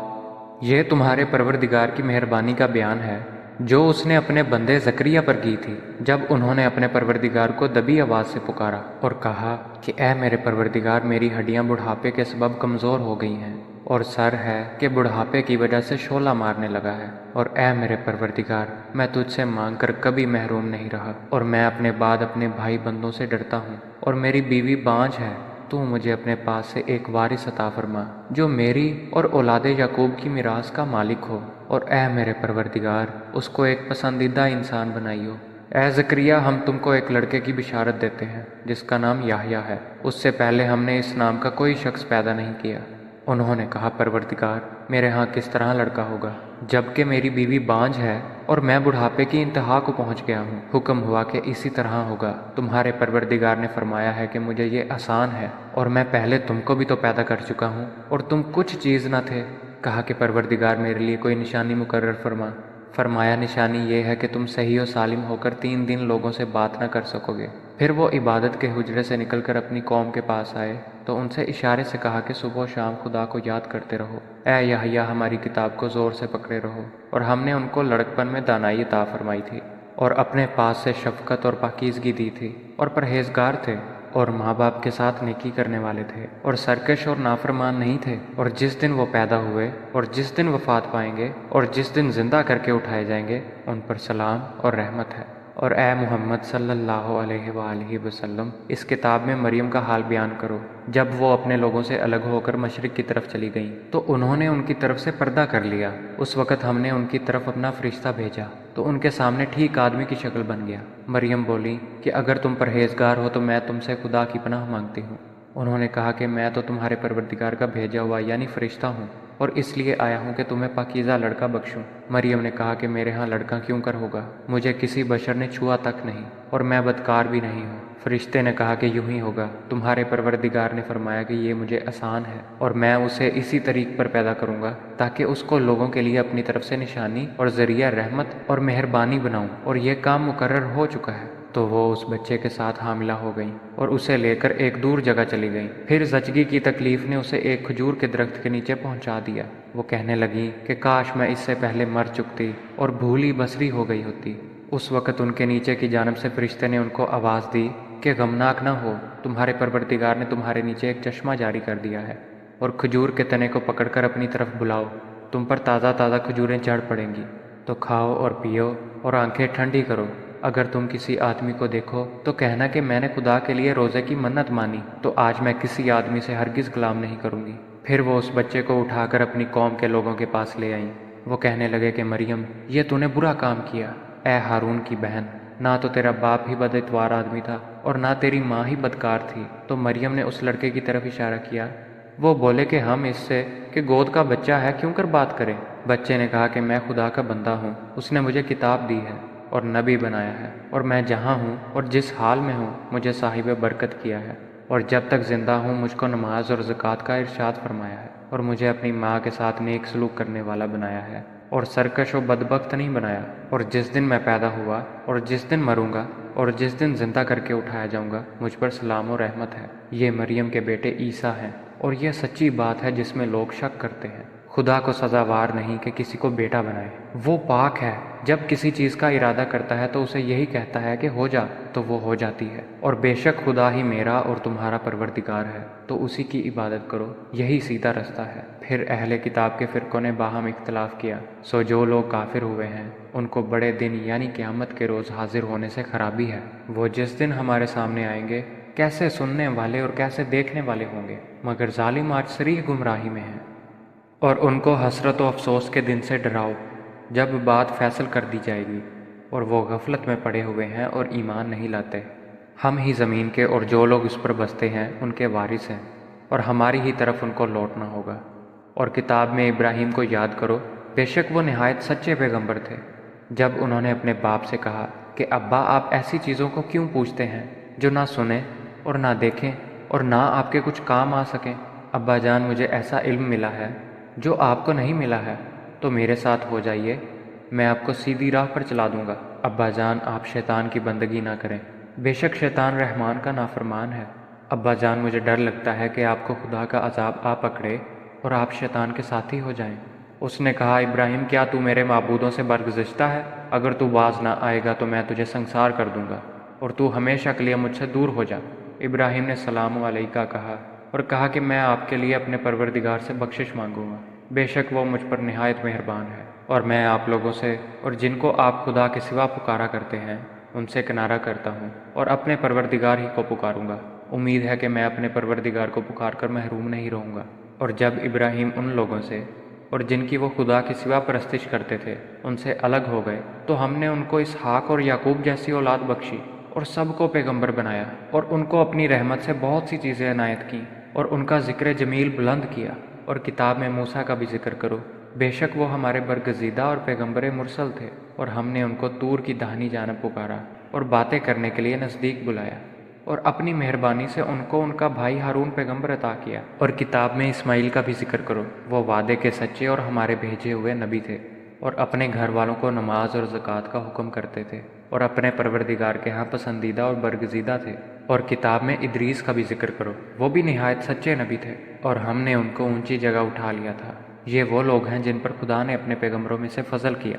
یہ تمہارے پروردگار کی مہربانی کا بیان ہے جو اس نے اپنے بندے زکریا پر کی تھی جب انہوں نے اپنے پروردگار کو دبی آواز سے پکارا اور کہا کہ اے میرے پروردگار، میری ہڈیاں بڑھاپے کے سبب کمزور ہو گئی ہیں، اور سر ہے کہ بڑھاپے کی وجہ سے شعلہ مارنے لگا ہے، اور اے میرے پروردگار، میں تجھ سے مانگ کر کبھی محروم نہیں رہا، اور میں اپنے بعد اپنے بھائی بندوں سے ڈرتا ہوں، اور میری بیوی بانجھ ہے۔ تو مجھے اپنے پاس سے ایک وارث عطا فرما جو میری اور اولاد یعقوب کی میراث کا مالک ہو، اور اے میرے پروردگار، اس کو ایک پسندیدہ انسان بنائیو۔ اے زکریا، ہم تم کو ایک لڑکے کی بشارت دیتے ہیں جس کا نام یحییٰ ہے۔ اس سے پہلے ہم نے اس نام کا کوئی شخص پیدا نہیں کیا۔ انہوں نے کہا، پروردگار، میرے ہاں کس طرح لڑکا ہوگا جبکہ میری بیوی بانجھ ہے اور میں بڑھاپے کی انتہا کو پہنچ گیا ہوں؟ حکم ہوا کہ اسی طرح ہوگا۔ تمہارے پروردگار نے فرمایا ہے کہ مجھے یہ آسان ہے، اور میں پہلے تم کو بھی تو پیدا کر چکا ہوں اور تم کچھ چیز نہ تھے۔ کہا کہ پروردگار، میرے لیے کوئی نشانی مقرر فرما۔ فرمایا، نشانی یہ ہے کہ تم صحیح و سالم ہو کر 3 دن لوگوں سے بات نہ کر سکو گے۔ پھر وہ عبادت کے حجرے سے نکل کر اپنی قوم کے پاس آئے تو ان سے اشارے سے کہا کہ صبح و شام خدا کو یاد کرتے رہو۔ اے یحییٰ، ہماری کتاب کو زور سے پکڑے رہو۔ اور ہم نے ان کو لڑکپن میں دانائی عطا فرمائی تھی، اور اپنے پاس سے شفقت اور پاکیزگی دی تھی، اور پرہیزگار تھے، اور ماں باپ کے ساتھ نیکی کرنے والے تھے، اور سرکش اور نافرمان نہیں تھے۔ اور جس دن وہ پیدا ہوئے اور جس دن وفات پائیں گے اور جس دن زندہ کر کے اٹھائے جائیں گے، ان پر سلام اور رحمت ہے۔ اور اے محمد صلی اللہ علیہ وآلہ وسلم، اس کتاب میں مریم کا حال بیان کرو۔ جب وہ اپنے لوگوں سے الگ ہو کر مشرق کی طرف چلی گئیں تو انہوں نے ان کی طرف سے پردہ کر لیا۔ اس وقت ہم نے ان کی طرف اپنا فرشتہ بھیجا تو ان کے سامنے ٹھیک آدمی کی شکل بن گیا۔ مریم بولی کہ اگر تم پرہیزگار ہو تو میں تم سے خدا کی پناہ مانگتی ہوں۔ انہوں نے کہا کہ میں تو تمہارے پروردگار کا بھیجا ہوا یعنی فرشتہ ہوں۔ اور اس لیے آیا ہوں کہ تمہیں پاکیزہ لڑکا بخشوں۔ مریم نے کہا کہ میرے ہاں لڑکا کیوں کر ہوگا، مجھے کسی بشر نے چھوا تک نہیں اور میں بدکار بھی نہیں ہوں۔ فرشتے نے کہا کہ یوں ہی ہوگا، تمہارے پروردگار نے فرمایا کہ یہ مجھے آسان ہے اور میں اسے اسی طریق پر پیدا کروں گا تاکہ اس کو لوگوں کے لیے اپنی طرف سے نشانی اور ذریعہ رحمت اور مہربانی بناؤں، اور یہ کام مقرر ہو چکا ہے۔ تو وہ اس بچے کے ساتھ حاملہ ہو گئیں اور اسے لے کر ایک دور جگہ چلی گئیں۔ پھر زچگی کی تکلیف نے اسے ایک کھجور کے درخت کے نیچے پہنچا دیا۔ وہ کہنے لگیں کہ کاش میں اس سے پہلے مر چکتی اور بھولی بسری ہو گئی ہوتی۔ اس وقت ان کے نیچے کی جانب سے فرشتے نے ان کو آواز دی کہ غمناک نہ ہو، تمہارے پروردگار نے تمہارے نیچے ایک چشمہ جاری کر دیا ہے، اور کھجور کے تنے کو پکڑ کر اپنی طرف بلاؤ، تم پر تازہ تازہ کھجوریں جھڑ پڑیں گی، تو کھاؤ اور پیو اور آنکھیں ٹھنڈی کرو۔ اگر تم کسی آدمی کو دیکھو تو کہنا کہ میں نے خدا کے لیے روزے کی منت مانی، تو آج میں کسی آدمی سے ہرگز کلام نہیں کروں گی۔ پھر وہ اس بچے کو اٹھا کر اپنی قوم کے لوگوں کے پاس لے آئیں۔ وہ کہنے لگے کہ مریم، یہ تو نے برا کام کیا، اے ہارون کی بہن، نہ تو تیرا باپ ہی بد اتوار آدمی تھا اور نہ تیری ماں ہی بدکار تھی۔ تو مریم نے اس لڑکے کی طرف اشارہ کیا۔ وہ بولے کہ ہم اس سے کہ گود کا بچہ ہے کیوں کر بات کریں؟ بچے نے کہا کہ میں خدا کا بندہ ہوں، اس نے مجھے کتاب دی ہے اور نبی بنایا ہے، اور میں جہاں ہوں اور جس حال میں ہوں مجھے صاحب برکت کیا ہے، اور جب تک زندہ ہوں مجھ کو نماز اور زکوٰۃ کا ارشاد فرمایا ہے، اور مجھے اپنی ماں کے ساتھ نیک سلوک کرنے والا بنایا ہے، اور سرکش و بدبخت نہیں بنایا، اور جس دن میں پیدا ہوا اور جس دن مروں گا اور جس دن زندہ کر کے اٹھایا جاؤں گا مجھ پر سلام و رحمت ہے۔ یہ مریم کے بیٹے عیسیٰ ہیں، اور یہ سچی بات ہے جس میں لوگ شک کرتے ہیں۔ خدا کو سزاوار نہیں کہ کسی کو بیٹا بنائے، وہ پاک ہے، جب کسی چیز کا ارادہ کرتا ہے تو اسے یہی کہتا ہے کہ ہو جا تو وہ ہو جاتی ہے۔ اور بے شک خدا ہی میرا اور تمہارا پروردگار ہے، تو اسی کی عبادت کرو، یہی سیدھا رستہ ہے۔ پھر اہل کتاب کے فرقوں نے باہم اختلاف کیا، سو جو لوگ کافر ہوئے ہیں ان کو بڑے دن یعنی قیامت کے روز حاضر ہونے سے خرابی ہے۔ وہ جس دن ہمارے سامنے آئیں گے کیسے سننے والے اور کیسے دیکھنے والے ہوں گے، مگر ظالم آج صریح گمراہی میں ہیں۔ اور ان کو حسرت و افسوس کے دن سے ڈراؤ جب بات فیصل کر دی جائے گی، اور وہ غفلت میں پڑے ہوئے ہیں اور ایمان نہیں لاتے۔ ہم ہی زمین کے اور جو لوگ اس پر بستے ہیں ان کے وارث ہیں، اور ہماری ہی طرف ان کو لوٹنا ہوگا۔ اور کتاب میں ابراہیم کو یاد کرو، بے شک وہ نہایت سچے پیغمبر تھے۔ جب انہوں نے اپنے باپ سے کہا کہ ابا آپ ایسی چیزوں کو کیوں پوچھتے ہیں جو نہ سنیں اور نہ دیکھیں اور نہ آپ کے کچھ کام آ سکیں؟ ابا جان، مجھے ایسا علم ملا ہے جو آپ کو نہیں ملا ہے، تو میرے ساتھ ہو جائیے، میں آپ کو سیدھی راہ پر چلا دوں گا۔ ابا جان، آپ شیطان کی بندگی نہ کریں، بے شک شیطان رحمان کا نافرمان ہے۔ ابا جان، مجھے ڈر لگتا ہے کہ آپ کو خدا کا عذاب آ پکڑے اور آپ شیطان کے ساتھی ہو جائیں۔ اس نے کہا، ابراہیم، کیا تو میرے معبودوں سے برگزشتہ ہے؟ اگر تو باز نہ آئے گا تو میں تجھے سنسار کر دوں گا اور تو ہمیشہ کے لیے مجھ سے دور ہو جا۔ ابراہیم نے سلام علیکہ کہا اور کہا کہ میں آپ کے لیے اپنے پروردگار سے بخشش مانگوں گا، بے شک وہ مجھ پر نہایت مہربان ہے۔ اور میں آپ لوگوں سے اور جن کو آپ خدا کے سوا پکارا کرتے ہیں ان سے کنارہ کرتا ہوں اور اپنے پروردگار ہی کو پکاروں گا۔ امید ہے کہ میں اپنے پروردگار کو پکار کر محروم نہیں رہوں گا۔ اور جب ابراہیم ان لوگوں سے اور جن کی وہ خدا کے سوا پرستش کرتے تھے ان سے الگ ہو گئے تو ہم نے ان کو اسحاق اور یعقوب جیسی اولاد بخشی اور سب کو پیغمبر بنایا، اور ان کو اپنی رحمت سے بہت سی چیزیں عنایت کیں اور ان کا ذکر جمیل بلند کیا۔ اور کتاب میں موسیٰ کا بھی ذکر کرو، بے شک وہ ہمارے برگزیدہ اور پیغمبر مرسل تھے، اور ہم نے ان کو طور کی داہنی جانب پکارا اور باتیں کرنے کے لیے نزدیک بلایا، اور اپنی مہربانی سے ان کو ان کا بھائی ہارون پیغمبر عطا کیا۔ اور کتاب میں اسماعیل کا بھی ذکر کرو، وہ وعدے کے سچے اور ہمارے بھیجے ہوئے نبی تھے، اور اپنے گھر والوں کو نماز اور زکوٰۃ کا حکم کرتے تھے، اور اپنے پروردگار کے ہاں پسندیدہ اور برگزیدہ تھے۔ اور کتاب میں ادریس کا بھی ذکر کرو، وہ بھی نہایت سچے نبی تھے، اور ہم نے ان کو اونچی جگہ اٹھا لیا تھا۔ یہ وہ لوگ ہیں جن پر خدا نے اپنے پیغمبروں میں سے فضل کیا،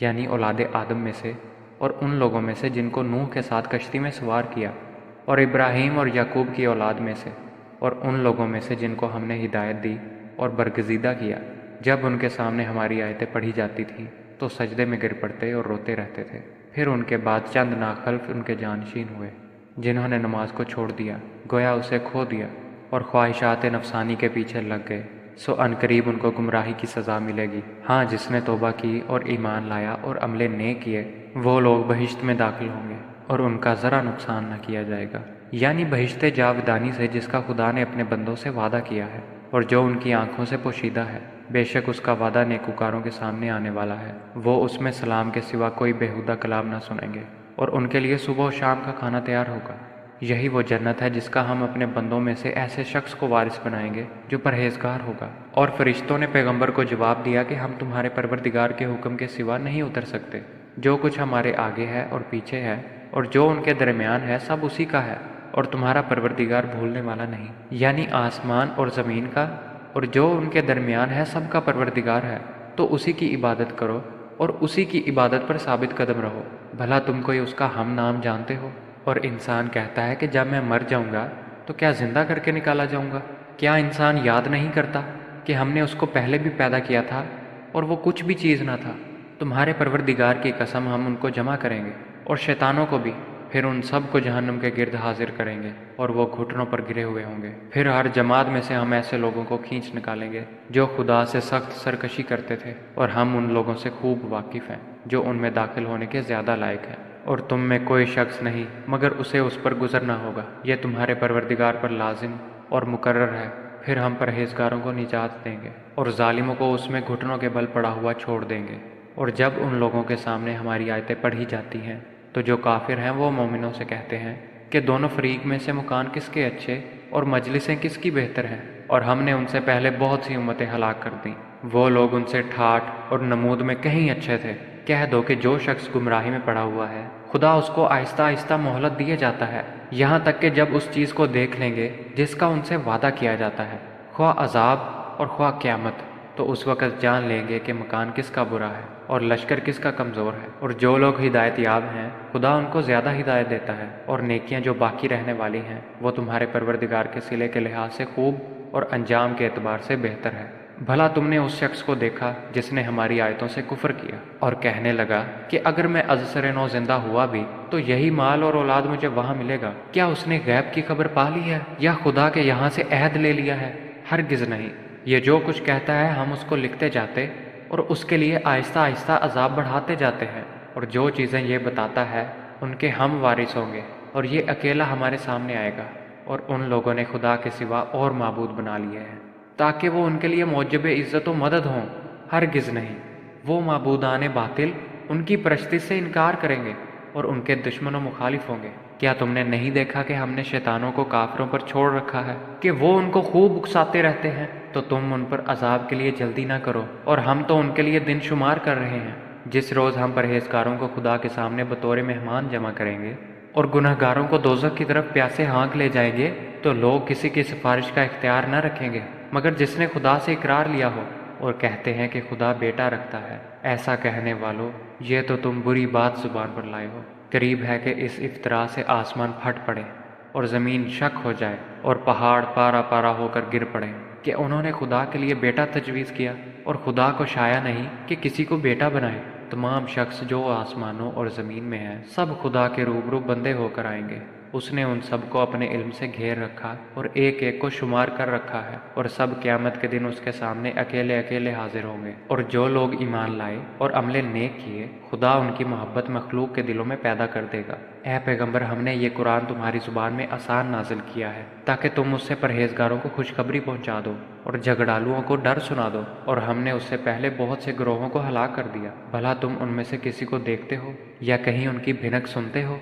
یعنی اولاد آدم میں سے، اور ان لوگوں میں سے جن کو نوح کے ساتھ کشتی میں سوار کیا، اور ابراہیم اور یعقوب کی اولاد میں سے، اور ان لوگوں میں سے جن کو ہم نے ہدایت دی اور برگزیدہ کیا۔ جب ان کے سامنے ہماری آیتیں پڑھی جاتی تھیں تو سجدے میں گر پڑتے اور روتے رہتے تھے۔ پھر ان کے بعد چند ناخلف ان کے جانشین ہوئے جنہوں نے نماز کو چھوڑ دیا، گویا اسے کھو دیا، اور خواہشات نفسانی کے پیچھے لگ گئے، سو عنقریب ان کو گمراہی کی سزا ملے گی۔ ہاں، جس نے توبہ کی اور ایمان لایا اور عمل نیک کیے، وہ لوگ بہشت میں داخل ہوں گے اور ان کا ذرا نقصان نہ کیا جائے گا، یعنی بہشت جاودانی سے جس کا خدا نے اپنے بندوں سے وعدہ کیا ہے۔ اور جو ان کی آنکھوں سے پوشیدہ ہے، بے شک اس کا وعدہ نیکوکاروں کے سامنے آنے والا ہے۔ وہ اس میں سلام کے سوا کوئی بیہودہ کلام نہ سنیں گے، اور ان کے لیے صبح و شام کا کھانا تیار ہوگا۔ یہی وہ جنت ہے جس کا ہم اپنے بندوں میں سے ایسے شخص کو وارث بنائیں گے جو پرہیزگار ہوگا۔ اور فرشتوں نے پیغمبر کو جواب دیا کہ ہم تمہارے پروردگار کے حکم کے سوا نہیں اتر سکتے۔ جو کچھ ہمارے آگے ہے اور پیچھے ہے اور جو ان کے درمیان ہے سب اسی کا ہے، اور تمہارا پروردگار بھولنے والا نہیں۔ یعنی آسمان اور زمین کا اور جو ان کے درمیان ہے سب کا پروردگار ہے، تو اسی کی عبادت کرو اور اسی کی عبادت پر ثابت قدم رہو۔ بھلا تم کوئی اس کا ہم نام جانتے ہو؟ اور انسان کہتا ہے کہ جب میں مر جاؤں گا تو کیا زندہ کر کے نکالا جاؤں گا؟ کیا انسان یاد نہیں کرتا کہ ہم نے اس کو پہلے بھی پیدا کیا تھا اور وہ کچھ بھی چیز نہ تھا؟ تمہارے پروردگار کی قسم ہم ان کو جمع کریں گے اور شیطانوں کو بھی، پھر ان سب کو جہنم کے گرد حاضر کریں گے اور وہ گھٹنوں پر گرے ہوئے ہوں گے۔ پھر ہر جماعت میں سے ہم ایسے لوگوں کو کھینچ نکالیں گے جو خدا سے سخت سرکشی کرتے تھے، اور ہم ان لوگوں سے خوب واقف ہیں جو ان میں داخل ہونے کے زیادہ لائق ہیں۔ اور تم میں کوئی شخص نہیں مگر اسے اس پر گزرنا ہوگا، یہ تمہارے پروردگار پر لازم اور مقرر ہے۔ پھر ہم پرہیزگاروں کو نجات دیں گے اور ظالموں کو اس میں گھٹنوں کے بل پڑا ہوا چھوڑ دیں گے۔ اور جب ان لوگوں کے سامنے ہماری آیتیں پڑھی جاتی ہیں تو جو کافر ہیں وہ مومنوں سے کہتے ہیں کہ دونوں فریق میں سے مکان کس کے اچھے اور مجلسیں کس کی بہتر ہیں، اور ہم نے ان سے پہلے بہت سی امتیں ہلاک کر دیں۔ وہ لوگ ان سے ٹھاٹھ اور نمود میں کہیں اچھے تھے۔ کہہ دو کہ جو شخص گمراہی میں پڑا ہوا ہے خدا اس کو آہستہ آہستہ مہلت دیے جاتا ہے، یہاں تک کہ جب اس چیز کو دیکھ لیں گے جس کا ان سے وعدہ کیا جاتا ہے، خواہ عذاب اور خواہ قیامت، تو اس وقت جان لیں گے کہ مکان کس کا برا ہے اور لشکر کس کا کمزور ہے۔ اور جو لوگ ہدایت یاب ہیں خدا ان کو زیادہ ہدایت دیتا ہے، اور نیکیاں جو باقی رہنے والی ہیں وہ تمہارے پروردگار کے صلے کے لحاظ سے خوب اور انجام کے اعتبار سے بہتر ہے۔ بھلا تم نے اس شخص کو دیکھا جس نے ہماری آیتوں سے کفر کیا اور کہنے لگا کہ اگر میں ازسر نو زندہ ہوا بھی تو یہی مال اور اولاد مجھے وہاں ملے گا؟ کیا اس نے غیب کی خبر پا لی ہے یا خدا کے یہاں سے عہد لے لیا ہے؟ ہرگز نہیں۔ یہ جو کچھ کہتا ہے ہم اس کو لکھتے جاتے اور اس کے لیے آہستہ آہستہ عذاب بڑھاتے جاتے ہیں، اور جو چیزیں یہ بتاتا ہے ان کے ہم وارث ہوں گے، اور یہ اکیلا ہمارے سامنے آئے گا۔ اور ان لوگوں نے خدا کے سوا اور معبود بنا لیے ہیں تاکہ وہ ان کے لیے موجب عزت و مدد ہوں۔ ہرگز نہیں، وہ معبودان باطل ان کی پرستی سے انکار کریں گے اور ان کے دشمن و مخالف ہوں گے۔ کیا تم نے نہیں دیکھا کہ ہم نے شیطانوں کو کافروں پر چھوڑ رکھا ہے کہ وہ ان کو خوب اکساتے رہتے ہیں؟ تو تم ان پر عذاب کے لیے جلدی نہ کرو، اور ہم تو ان کے لیے دن شمار کر رہے ہیں۔ جس روز ہم پرہیزگاروں کو خدا کے سامنے بطور مہمان جمع کریں گے اور گنہگاروں کو دوزخ کی طرف پیاسے ہانک لے جائیں گے، تو لوگ کسی کی سفارش کا اختیار نہ رکھیں گے مگر جس نے خدا سے اقرار لیا ہو، اور کہتے ہیں کہ خدا بیٹا رکھتا ہے۔ ایسا کہنے والو، یہ تو تم بری بات زبان پر لائے ہو۔ قریب ہے کہ اس افطرا سے آسمان پھٹ پڑے اور زمین شک ہو جائے اور پہاڑ پارا پارا ہو کر گر پڑے کہ انہوں نے خدا کے لیے بیٹا تجویز کیا، اور خدا کو شایع نہیں کہ کسی کو بیٹا بنائے۔ تمام شخص جو آسمانوں اور زمین میں ہیں سب خدا کے روبرو بندے ہو کر آئیں گے۔ اس نے ان سب کو اپنے علم سے گھیر رکھا اور ایک ایک کو شمار کر رکھا ہے، اور سب قیامت کے دن اس کے سامنے اکیلے اکیلے حاضر ہوں گے۔ اور جو لوگ ایمان لائے اور عمل نیک کیے خدا ان کی محبت مخلوق کے دلوں میں پیدا کر دے گا۔ اے پیغمبر، ہم نے یہ قرآن تمہاری زبان میں آسان نازل کیا ہے تاکہ تم اس سے پرہیزگاروں کو خوشخبری پہنچا دو اور جھگڑالوؤں کو ڈر سنا دو، اور ہم نے اس سے پہلے بہت سے گروہوں کو ہلاک کر دیا۔ بھلا تم ان میں سے کسی کو دیکھتے ہو یا کہیں ان کی بھنک سنتے ہو؟